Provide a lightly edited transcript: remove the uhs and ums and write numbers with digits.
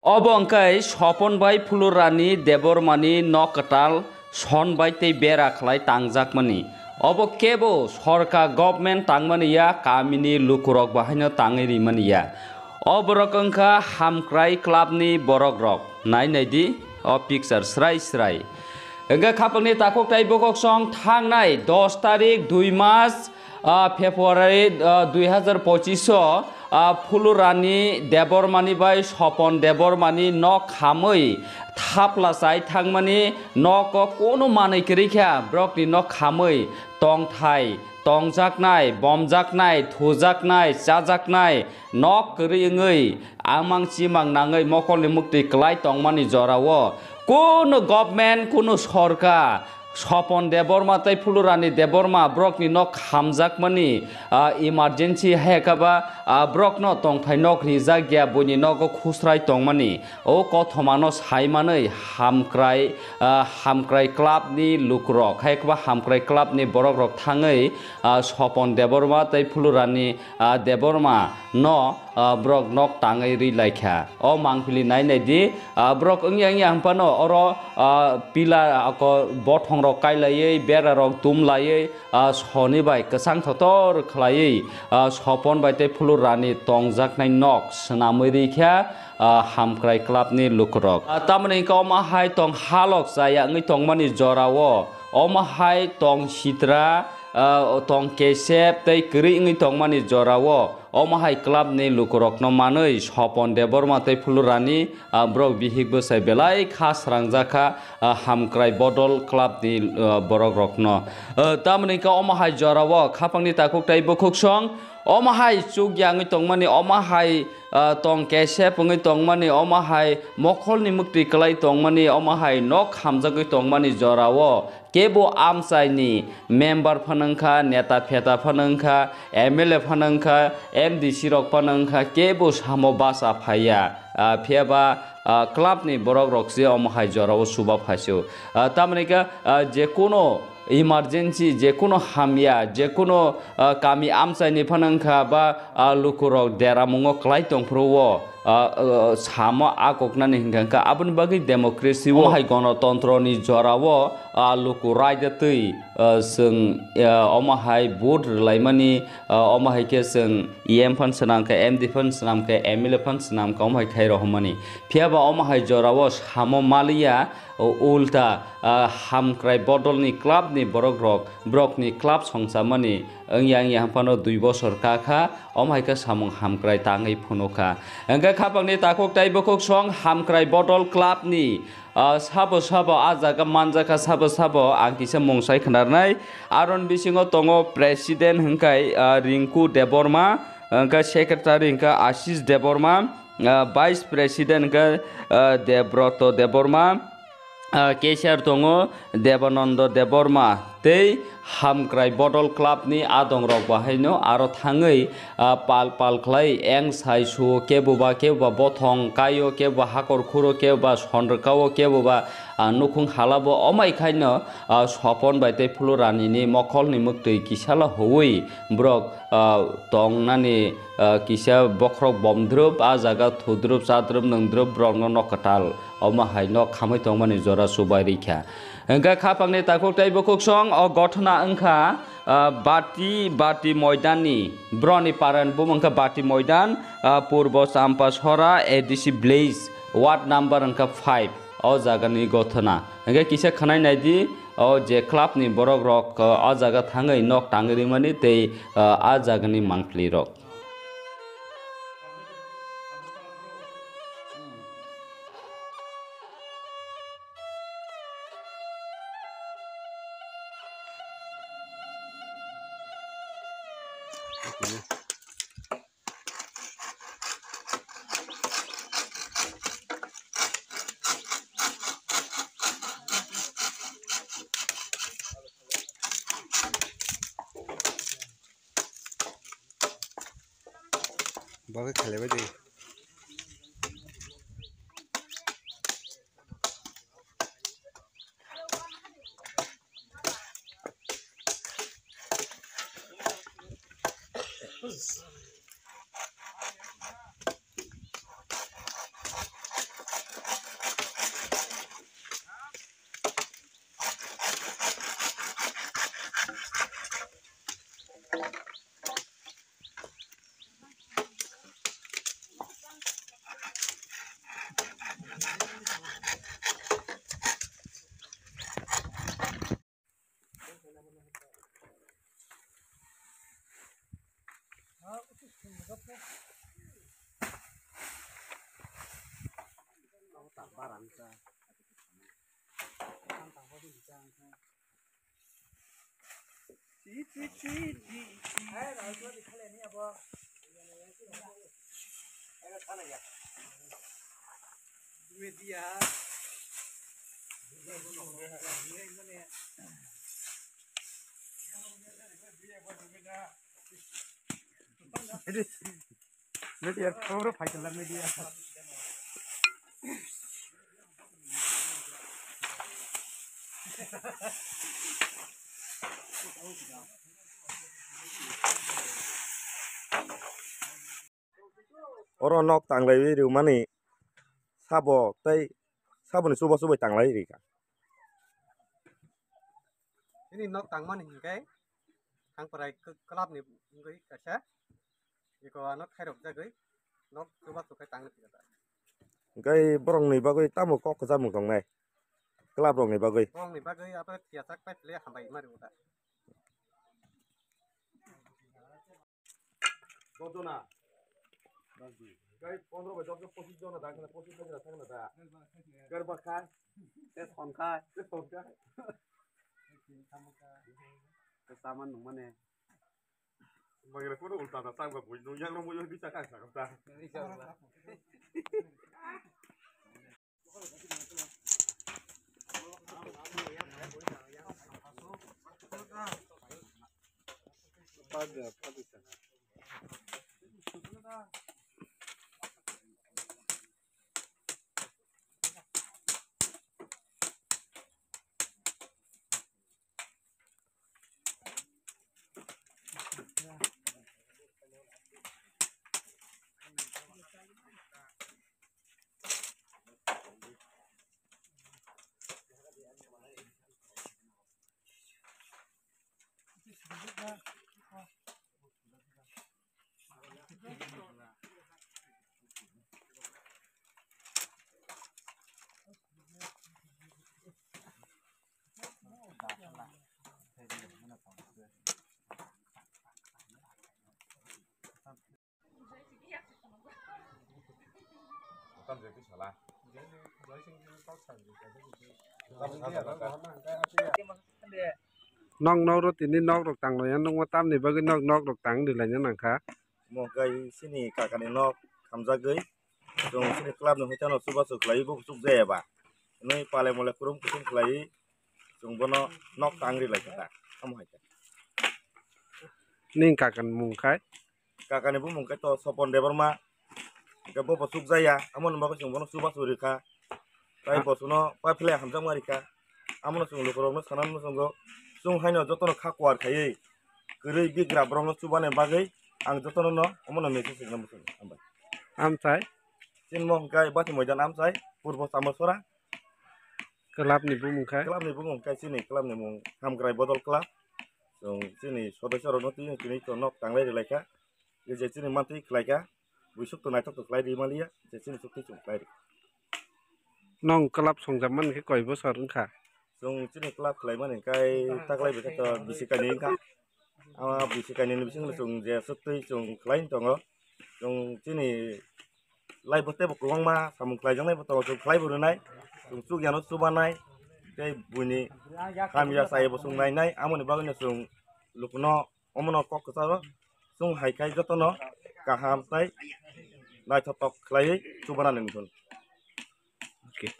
Obongkai Swapan bai Fulurani Debormani no Kwtal son bai tei bera khlai tangjakmani obo kebo sorkar government tangmaniya kamini lukurok bahaino tangi rimaniya oborok wngkha hamkrai club ni borok rok nai naidi o picture srai wngkha khapangni takok tai bokok song thangnai 10 tarik 2 mas February 2025 o Fulurani Debormani bai Swapan Debormani no khamui thaplasai thangmani no ko kono manai krikha brokni no khamui tongthai tongjaknai bomjaknai thujaknai chajaknai nok kriyngui amang chimang nangai mokolni mukti klai tongmani jorao kono government kono sorkar Swapan Deborma tai Fulurani Deborma brokni no khamjakmani emergency hekaba brok no tongthai nok rijak gya boni no go khusrai tongmani o kothomano saimanai hamkrai club ni lukrok hekaba hamkrai club ni borok rok thangai Swapan Deborma tai Fulurani Deborma no brok nok tangai ri laikha o mangpili nai naidi brok ongyang hampano oro pila ako bothong rok kailai bera rok tumlai soni bai kesang thotor khlai Swapan bai te Fulurani tongjaknai nok snamui rikha hamkrai club ni lukrok tamni ka ma hai tong halok jaya ngi tongmani jorao oma hai tong sitra tong kesep tei kri ngi tongmani jorao oma hai club ni lukrok no manui Swapan Deborma tei Fulurani brok bihik bosai belai khas rangjaka hamkrai bodol club ni borok rok no tamni ka oma hai jorao khapangni takok tai bokok song oma hai chugyang ngi tongmani oma hai tong kesep ngi tongmani oma hai mokholni mukti klai tongmani oma hai nok hamjagoi tongmani jorao kebo amsaini member phanangkha neta pheta phanangkha MLA phanangkha MDC rok phanangkha kebo samo Bacha phaya pheba club ni borok rok je omhai jorao suba phasio tamnika je kono emergency je kono hamya je kono kami amsaini phanangkha ba lukurok deramungo klai tongphrowo samo akoknani hingkha aboni bagi democracy wo hai ganatantra ni jorao luku raidetui sung omahai vote laimani omahai ke sung EM fan sanamka MD fan sanamka MLA fan sanamka omahai khairo homani phiaba omahai jorao samo malia ulta hamkrai bodol ni club ni borok rok brok ni club songsamani ongyang hampano 2 bosor kakha omahai ka samung hamkrai tangai phunoka engka khapangni takok tai bokok song hamkrai bodol club ni sabo ajaga manjaka sabo angkisa mongsai khnarnai aron bisingo tongo president hingkai Rinku Deborma engka secretary hingka Ashish Deborma vice president hingka Debroto Deborma Kesar tongo Debanando Deborma tei hamkrai bodol club ni adong rok bahaino aro thangai pal khlai eng sai su keboba bothong kayo keba hakor khuro keba sonrkao keboba nukhung halabo omai khaino Swapan bai te Fulurani ni mokhol ni muktui kisala hoi brok tongnani kisa bokrok bomdrup a jaga thudrup sadrup nongdrup brok no Kwtal oma hai no khamai tongmani jora subai rikha engka khapangni takok tai bokok song o gotna engkha bati moidani broni paran bumangkha bati moidan purbo champashora ADC Blaze ward number engkha 5 o jagani gotna engka kisa khanai naidi o je club ni borok rok o jaga thangai nok tangri mani tei a jagani mangpli rok Bagwi khalabai dei Media, kau fight lah media. Orang nok tanglai di rumah ni, sabo, tapi sabo ni subuh tanglai ni kan. Ini nok tang mana ni kan? Hang perai kelap ni Ongui kaca. Jika nok khairok jagai, nok subuh tang ni kata. Ongui borong ni Bagwi tamu kok kerja mungkong ni. Kelap borong ni Bagwi. Borong ni Bagwi apa tiasak pet lihat hambai mari udah. Dona. Guys, 15 bajak ke posisi zona dah, kena posisi dah sana dah. Gerba kan? Tes konkai. Kesamaan mana? Bagaimana pun ulta dah sama pun, yang nombor bisa kan sama dah. Pada sana. Nong rot ini nok tang lo yang nong watam ni bagi nok tang di lainnya nangka. Mau gai sini kakak ni nok kamza gai. Jong sini kelab ni hutan subuh kelai bu sub jaya ba. Ini pale mulai kurum kelai. Jong bono nok tang di lain kita. Kamu aja. Ning kakak mungkai. Kakak ni bu mungkai to sopon deborma. Gabo sub jaya. Amun bagus jong bono subuh surika. Rai bosuno pa pile hamza marika. Amun sung lukurong sanan sunggo. Sung haino jotono kakwar kayai gerei bigra brong subane bagai ang jotono no omono mesi signa musun ambai amsai sin mong kai bati mojan amsai purbo samosora kelab ni bumung kai sini kelab ni mung hamgrai bodol kelab sung sini sodasya ronoti kini to nok tanglai dilaika je sini mati klaika busuk to naito to klai di malia je sini sukti chung klai nong kelab songjaman ke koi bosor engka Jong sini kelab kelai mana kai tak kelai bisa to bisikan ini kan, bisikan ini bisa ngelung dia sukti jong kelai tongo, jong sini lai bote bokuang ma, kamu kelai jong lai bote jong kelai burunai, jong suk yang subanai, kai bunyi kami ya saya bosung nai, amun ibagun jong lukuno, omono kok kesaro, jong hai kai jotono, kaham tai, lai totok kelai subanan ini pun. Oke.